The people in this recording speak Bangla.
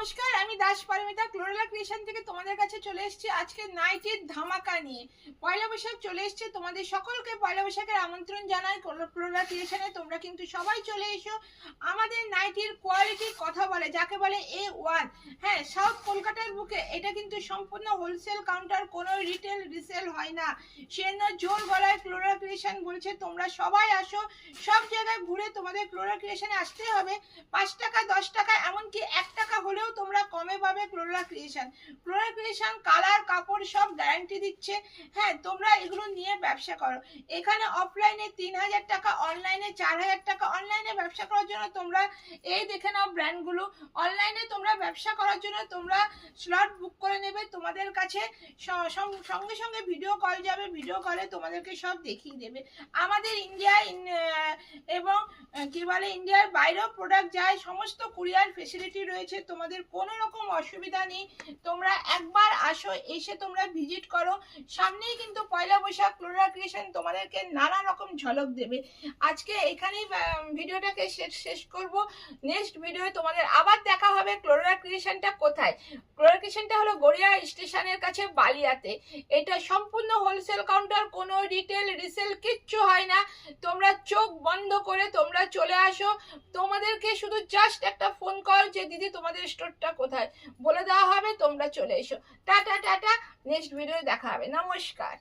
নমস্কার, আমি দাস পারমিতা ক্লোরেলা ক্রিয়েশন থেকে তোমাদের কাছে চলে এসেছি আজকে নাইটির ধামাকা নিয়ে। পয়লা বৈশাখ চলে এসেছে, তোমাদের সকলকে পয়লা বৈশাখের আমন্ত্রণ জানাই। ক্লোরেলা ক্রিয়েশনে তোমরা কিন্তু সবাই চলে এসো। আমাদের নাইটির কোয়ালিটির কথা বলে, যাকে বলে A1। হ্যাঁ, সাউথ কলকাতার বুকে এটা কিন্তু সম্পূর্ণ হোলসেল কাউন্টার, কোনো রিটেল রিসেল হয় না। সেজন্য জোর গলায় ক্লোরেলা ক্রিয়েশন বলছে তোমরা সবাই আসো। সব জায়গায় ঘুরে তোমাদের ক্লোরেলা ক্রিয়েশনে আসতে হবে। 5 টাকা 10 টাকা এমনকি 1 টাকা হলেও তোমরা কমে পাবে chlorella creation. Chlorella creation colour কাপড় সব গ্যারান্টি দিচ্ছে। হ্যাঁ, তোমরা এগুলো নিয়ে ব্যবসা করো। এখানে অফলাইনে 3000 টাকা, অনলাইনে 4000 টাকা। অনলাইনে ব্যবসা করার জন্য তোমরা এই দেখে নাও ব্র্যান্ডগুলো। অনলাইনে তোমরা ব্যবসা করার জন্য তোমরা স্লট বুক করে নেবে। তোমাদের কাছে সঙ্গে সঙ্গে ভিডিও কল যাবে, ভিডিও কলে তোমাদেরকে সব দেখিয়ে দেবে। আমাদের ইন্ডিয়ায় এবং কি বলে ইন্ডিয়ার বাইরেও প্রোডাক্ট যায়, সমস্ত কুরিয়ার ফেসিলিটি রয়েছে, তোমাদের কোনো রকম অসুবিধা নেই। তোমরা একবার আসো, এসে তোমরা ভিজিট করো। সামনেই কিন্তু পয়লা বৈশাখ, ক্লোরেলা ক্রিয়েশন তোমাদেরকে নানা রকম ঝলক দেবে। আজকে এখানেই ভিডিওটাকে শেষ করব। নেক্সট ভিডিওয়ে তোমাদের আবার দেখা হবে। ক্লোরেলা ক্রিয়েশনটা কোথায়? ক্লোরেলা ক্রিয়েশনটা হলো গড়িয়া স্টেশনের কাছে, বালিয়াতে। এটা সম্পূর্ণ হোলসেল কাউন্টার, কোনো রিটেল রিসেল কিচ্ছু হয় না। তোমরা চোখ বন্ধ করে তোমরা চলে আসো। তোমাদেরকে শুধু জাস্ট একটা ফোন কল যে দিদি তোমাদের স্টোরটা কোথায় বলে দেওয়া হবে, তোমরা চলে এসো। টাটা টাটা, নেক্সট ভিডিও দেখা হবে। নমস্কার।